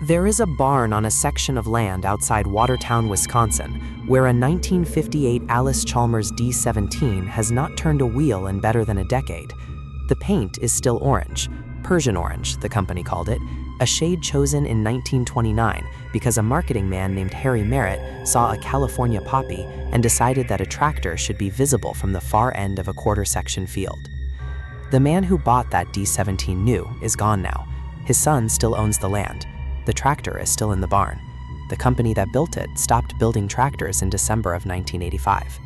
There is a barn on a section of land outside Watertown, Wisconsin, where a 1958 Allis Chalmers D17 has not turned a wheel in better than a decade. The paint is still orange, Persian orange, the company called it, a shade chosen in 1929 because a marketing man named Harry Merritt saw a California poppy and decided that a tractor should be visible from the far end of a quarter-section field. The man who bought that D17 new is gone now. His son still owns the land. The tractor is still in the barn. The company that built it stopped building tractors in December of 1985.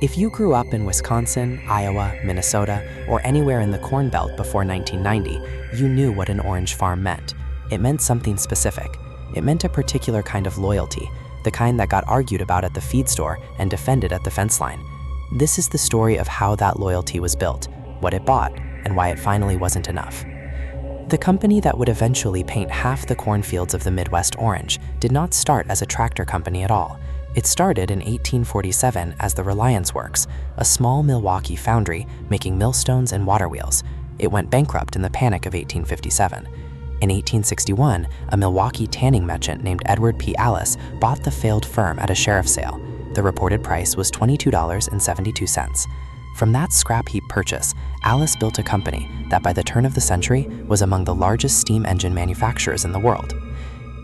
If you grew up in Wisconsin, Iowa, Minnesota, or anywhere in the Corn Belt before 1990, you knew what an orange farm meant. It meant something specific. It meant a particular kind of loyalty, the kind that got argued about at the feed store and defended at the fence line. This is the story of how that loyalty was built, what it bought, and why it finally wasn't enough. The company that would eventually paint half the cornfields of the Midwest orange did not start as a tractor company at all. It started in 1847 as the Reliance Works, a small Milwaukee foundry making millstones and water wheels. It went bankrupt in the Panic of 1857. In 1861, a Milwaukee tanning merchant named Edward P. Allis bought the failed firm at a sheriff's sale. The reported price was $22.72. From that scrap heap purchase, Allis built a company that by the turn of the century was among the largest steam engine manufacturers in the world.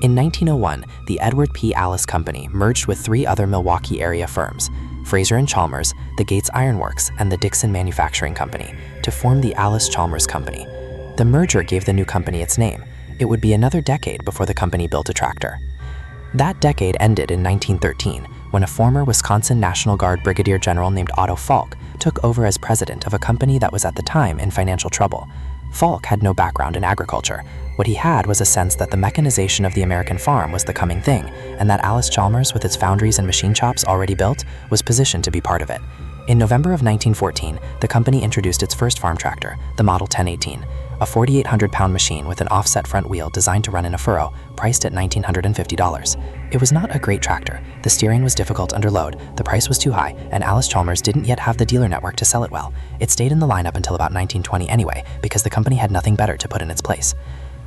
In 1901, the Edward P. Allis Company merged with three other Milwaukee area firms, Fraser and Chalmers, the Gates Iron Works, and the Dixon Manufacturing Company, to form the Allis Chalmers Company. The merger gave the new company its name. It would be another decade before the company built a tractor. That decade ended in 1913, when a former Wisconsin National Guard Brigadier General named Otto Falk took over as president of a company that was at the time in financial trouble. Falk had no background in agriculture. What he had was a sense that the mechanization of the American farm was the coming thing, and that Allis Chalmers, with its foundries and machine shops already built, was positioned to be part of it. In November of 1914, the company introduced its first farm tractor, the Model 1018, a 4,800-pound machine with an offset front wheel designed to run in a furrow, priced at $1,950. It was not a great tractor. The steering was difficult under load, the price was too high, and Allis Chalmers didn't yet have the dealer network to sell it well. It stayed in the lineup until about 1920 anyway, because the company had nothing better to put in its place.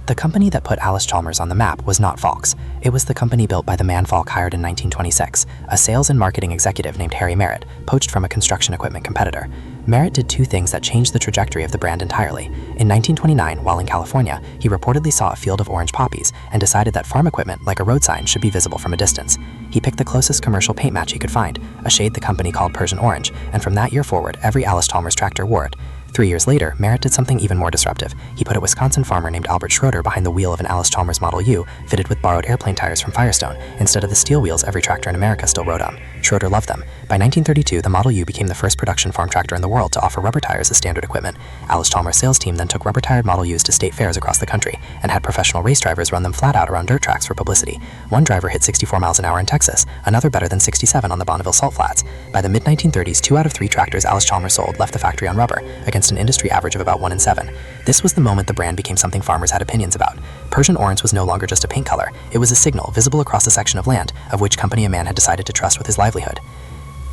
The company that put Allis Chalmers on the map was not Falk's. It was the company built by the man Falk hired in 1926, a sales and marketing executive named Harry Merritt, poached from a construction equipment competitor. Merritt did two things that changed the trajectory of the brand entirely. In 1929, while in California, he reportedly saw a field of orange poppies and decided that farm equipment, like a road sign, should be visible from a distance. He picked the closest commercial paint match he could find, a shade the company called Persian orange, and from that year forward, every Allis Chalmers tractor wore it. 3 years later, Merritt did something even more disruptive. He put a Wisconsin farmer named Albert Schroeder behind the wheel of an Allis Chalmers Model U fitted with borrowed airplane tires from Firestone, instead of the steel wheels every tractor in America still rode on. Schroeder loved them. By 1932, the Model U became the first production farm tractor in the world to offer rubber tires as standard equipment. Allis Chalmers' sales team then took rubber-tired Model Us to state fairs across the country and had professional race drivers run them flat out around dirt tracks for publicity. One driver hit 64 miles an hour in Texas, another better than 67 on the Bonneville Salt Flats. By the mid-1930s, 2 out of 3 tractors Allis Chalmers sold left the factory on rubber, against an industry average of about 1 in 7. This was the moment the brand became something farmers had opinions about. Persian orange was no longer just a paint color. It was a signal visible across a section of land of which company a man had decided to trust with his livelihood.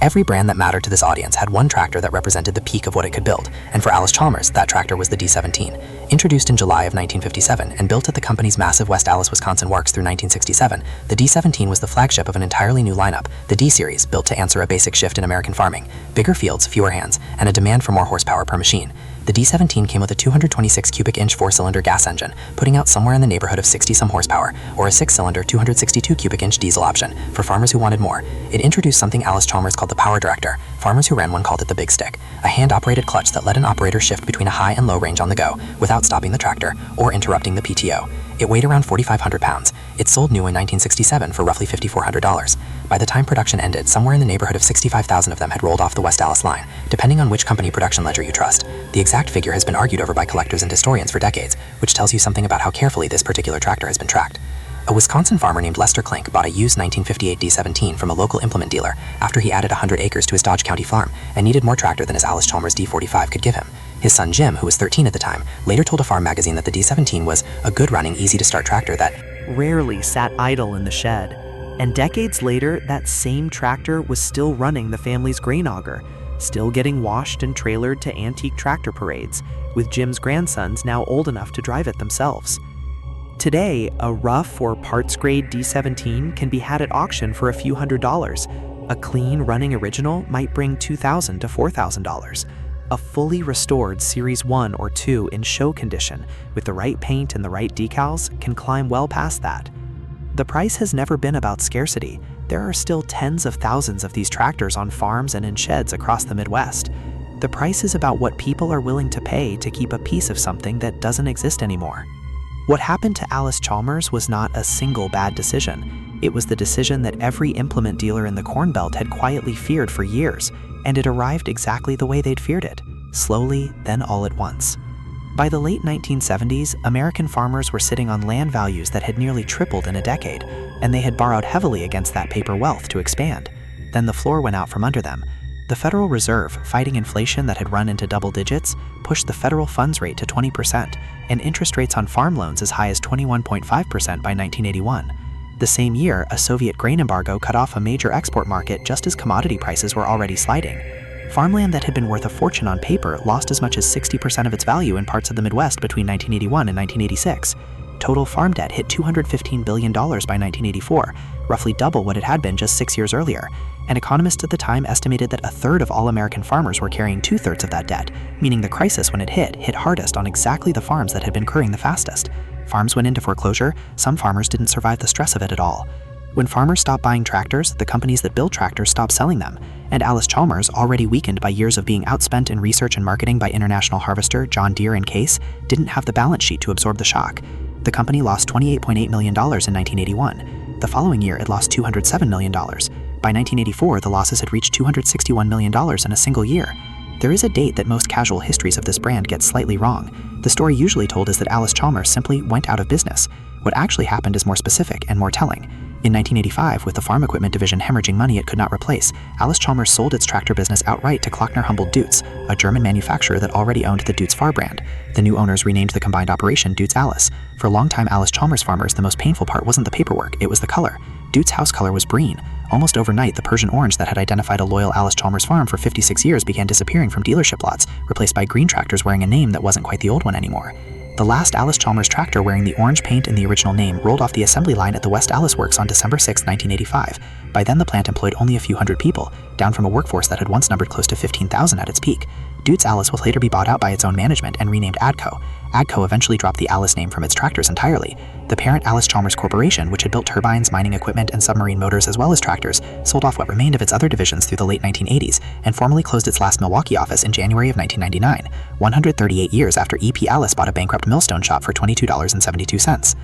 Every brand that mattered to this audience had one tractor that represented the peak of what it could build, and for Allis Chalmers, that tractor was the D17. Introduced in July of 1957 and built at the company's massive West Allis, Wisconsin works through 1967, the D17 was the flagship of an entirely new lineup, the D-Series, built to answer a basic shift in American farming: bigger fields, fewer hands, and a demand for more horsepower per machine. The D17 came with a 226 cubic inch 4-cylinder gas engine, putting out somewhere in the neighborhood of 60-some horsepower, or a 6-cylinder 262 cubic inch diesel option for farmers who wanted more. It introduced something Allis Chalmers called the Power Director. Farmers who ran one called it the Big Stick, a hand-operated clutch that let an operator shift between a high and low range on the go without stopping the tractor or interrupting the PTO. It weighed around 4,500 pounds. It sold new in 1967 for roughly $5,400. By the time production ended, somewhere in the neighborhood of 65,000 of them had rolled off the West Allis line, depending on which company production ledger you trust. The exact figure has been argued over by collectors and historians for decades, which tells you something about how carefully this particular tractor has been tracked. A Wisconsin farmer named Lester Klink bought a used 1958 D17 from a local implement dealer after he added 100 acres to his Dodge County farm and needed more tractor than his Allis Chalmers D45 could give him. His son Jim, who was 13 at the time, later told a farm magazine that the D17 was a good-running, easy-to-start tractor that rarely sat idle in the shed. And decades later, that same tractor was still running the family's grain auger, still getting washed and trailered to antique tractor parades, with Jim's grandsons now old enough to drive it themselves. Today, a rough or parts-grade D17 can be had at auction for a few $100s. A clean, running original might bring $2,000 to $4,000. A fully restored Series 1 or 2 in show condition, with the right paint and the right decals, can climb well past that. The price has never been about scarcity. There are still tens of thousands of these tractors on farms and in sheds across the Midwest. The price is about what people are willing to pay to keep a piece of something that doesn't exist anymore. What happened to Alice Chalmers was not a single bad decision. It was the decision that every implement dealer in the Corn Belt had quietly feared for years, and it arrived exactly the way they'd feared it, slowly, then all at once. By the late 1970s, American farmers were sitting on land values that had nearly tripled in a decade, and they had borrowed heavily against that paper wealth to expand. Then the floor went out from under them. The Federal Reserve, fighting inflation that had run into double digits, pushed the federal funds rate to 20%, and interest rates on farm loans as high as 21.5% by 1981. The same year, a Soviet grain embargo cut off a major export market just as commodity prices were already sliding. Farmland that had been worth a fortune on paper lost as much as 60% of its value in parts of the Midwest between 1981 and 1986. Total farm debt hit $215 billion by 1984, roughly double what it had been just 6 years earlier, and economists at the time estimated that a third of all American farmers were carrying two-thirds of that debt, meaning the crisis, when it hit hardest on exactly the farms that had been curing the fastest. Farms went into foreclosure, some farmers didn't survive the stress of it at all. When farmers stopped buying tractors, the companies that build tractors stopped selling them, and Alice Chalmers, already weakened by years of being outspent in research and marketing by International Harvester, John Deere, and Case, didn't have the balance sheet to absorb the shock. The company lost $28.8 million in 1981. The following year, it lost $207 million. By 1984, the losses had reached $261 million in a single year. There is a date that most casual histories of this brand get slightly wrong. The story usually told is that Alice Chalmers simply went out of business. What actually happened is more specific and more telling. In 1985, with the farm equipment division hemorrhaging money it could not replace, Alice Chalmers sold its tractor business outright to Klockner-Humboldt Deutz, a German manufacturer that already owned the Deutz Fahr brand. The new owners renamed the combined operation Deutz Alice. For longtime Alice Chalmers farmers, the most painful part wasn't the paperwork, it was the color. Deutz house color was breen. Almost overnight, the Persian orange that had identified a loyal Alice Chalmers farm for 56 years began disappearing from dealership lots, replaced by green tractors wearing a name that wasn't quite the old one anymore. The last Alice Chalmers tractor wearing the orange paint and the original name rolled off the assembly line at the West Alice Works on December 6, 1985. By then, the plant employed only a few hundred people, down from a workforce that had once numbered close to 15,000 at its peak. Deutz Alice would later be bought out by its own management and renamed AGCO. AGCO eventually dropped the Alice name from its tractors entirely. The parent Alice Chalmers Corporation, which had built turbines, mining equipment, and submarine motors as well as tractors, sold off what remained of its other divisions through the late 1980s and formally closed its last Milwaukee office in January of 1999, 138 years after E.P. Alice bought a bankrupt millstone shop for $22.72.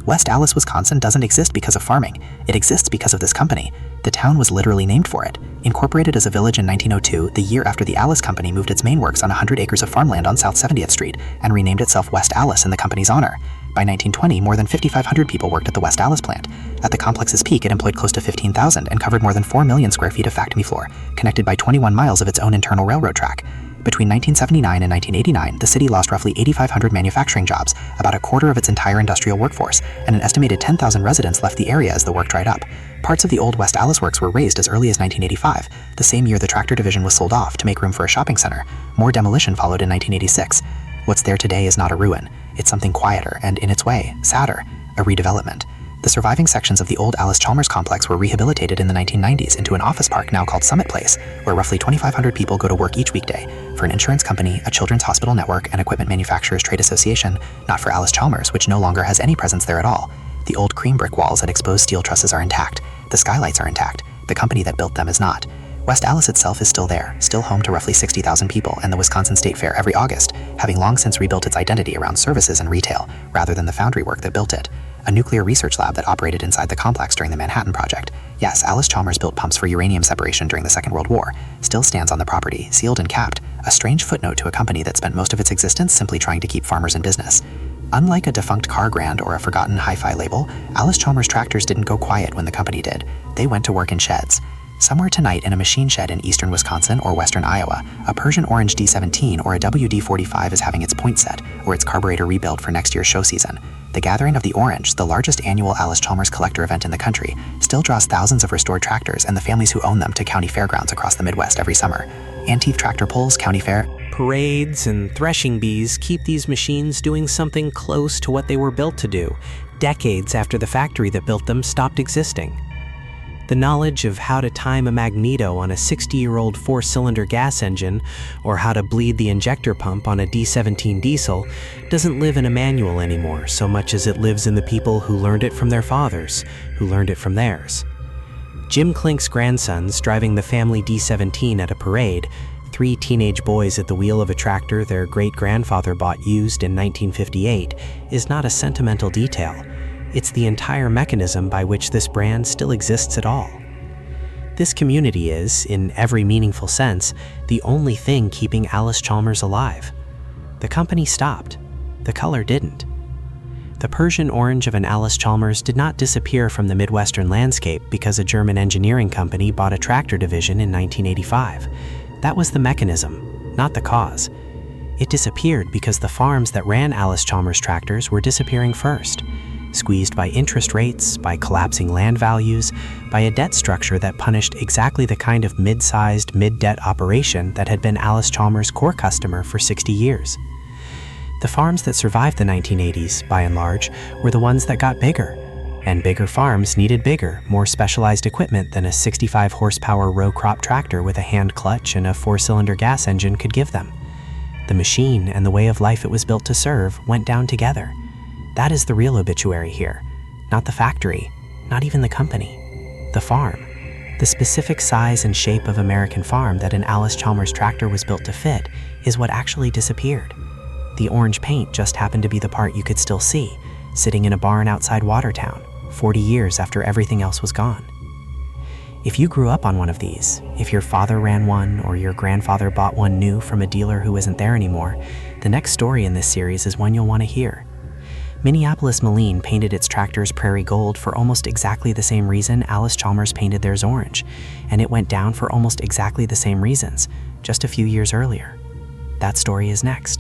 West Alice, Wisconsin doesn't exist because of farming. It exists because of this company. The town was literally named for it. Incorporated as a village in 1902, the year after the Alice Company moved its main works on 100 acres of farmland on South 70th Street and renamed itself West Alice in the company's honor. By 1920, more than 5,500 people worked at the West Alice plant. At the complex's peak, it employed close to 15,000 and covered more than 4 million square feet of factory floor, connected by 21 miles of its own internal railroad track. Between 1979 and 1989, the city lost roughly 8,500 manufacturing jobs, about a quarter of its entire industrial workforce, and an estimated 10,000 residents left the area as the work dried up. Parts of the old West Alice Works were razed as early as 1985, the same year the tractor division was sold off to make room for a shopping center. More demolition followed in 1986. What's there today is not a ruin. It's something quieter and, in its way, sadder, a redevelopment. The surviving sections of the old Alice Chalmers complex were rehabilitated in the 1990s into an office park now called Summit Place, where roughly 2,500 people go to work each weekday, for an insurance company, a children's hospital network, and equipment manufacturers trade association, not for Alice Chalmers, which no longer has any presence there at all. The old cream brick walls and exposed steel trusses are intact. The skylights are intact. The company that built them is not. West Alice itself is still there, still home to roughly 60,000 people and the Wisconsin State Fair every August, having long since rebuilt its identity around services and retail, rather than the foundry work that built it. A nuclear research lab that operated inside the complex during the Manhattan Project. Yes, Alice Chalmers built pumps for uranium separation during the Second World War. Still stands on the property, sealed and capped, a strange footnote to a company that spent most of its existence simply trying to keep farmers in business. Unlike a defunct car brand or a forgotten hi-fi label, Alice Chalmers tractors didn't go quiet when the company did. They went to work in sheds. Somewhere tonight in a machine shed in eastern Wisconsin or western Iowa, a Persian Orange D17 or a WD-45 is having its point set or its carburetor rebuilt for next year's show season. The Gathering of the Orange, the largest annual Alice Chalmers collector event in the country, still draws thousands of restored tractors and the families who own them to county fairgrounds across the Midwest every summer. Antique tractor pulls, county fair, parades, and threshing bees keep these machines doing something close to what they were built to do, decades after the factory that built them stopped existing. The knowledge of how to time a magneto on a 60-year-old 4-cylinder gas engine or how to bleed the injector pump on a D17 diesel doesn't live in a manual anymore so much as it lives in the people who learned it from their fathers, who learned it from theirs. Jim Klink's grandsons driving the family D17 at a parade, 3 teenage boys at the wheel of a tractor their great-grandfather bought used in 1958, is not a sentimental detail. It's the entire mechanism by which this brand still exists at all. This community is, in every meaningful sense, the only thing keeping Allis Chalmers alive. The company stopped. The color didn't. The Persian orange of an Allis Chalmers did not disappear from the Midwestern landscape because a German engineering company bought a tractor division in 1985. That was the mechanism, not the cause. It disappeared because the farms that ran Allis Chalmers tractors were disappearing first. Squeezed by interest rates, by collapsing land values, by a debt structure that punished exactly the kind of mid-sized, mid-debt operation that had been Allis Chalmers' core customer for 60 years. The farms that survived the 1980s, by and large, were the ones that got bigger. And bigger farms needed bigger, more specialized equipment than a 65-horsepower row crop tractor with a hand clutch and a 4-cylinder gas engine could give them. The machine and the way of life it was built to serve went down together. That is the real obituary here, not the factory, not even the company. The farm. The specific size and shape of American farm that an Allis Chalmers tractor was built to fit is what actually disappeared. The orange paint just happened to be the part you could still see, sitting in a barn outside Watertown, 40 years after everything else was gone. If you grew up on one of these, if your father ran one or your grandfather bought one new from a dealer who isn't there anymore, the next story in this series is one you'll want to hear. Minneapolis Moline painted its tractors prairie gold for almost exactly the same reason Allis Chalmers painted theirs orange, and it went down for almost exactly the same reasons, just a few years earlier. That story is next.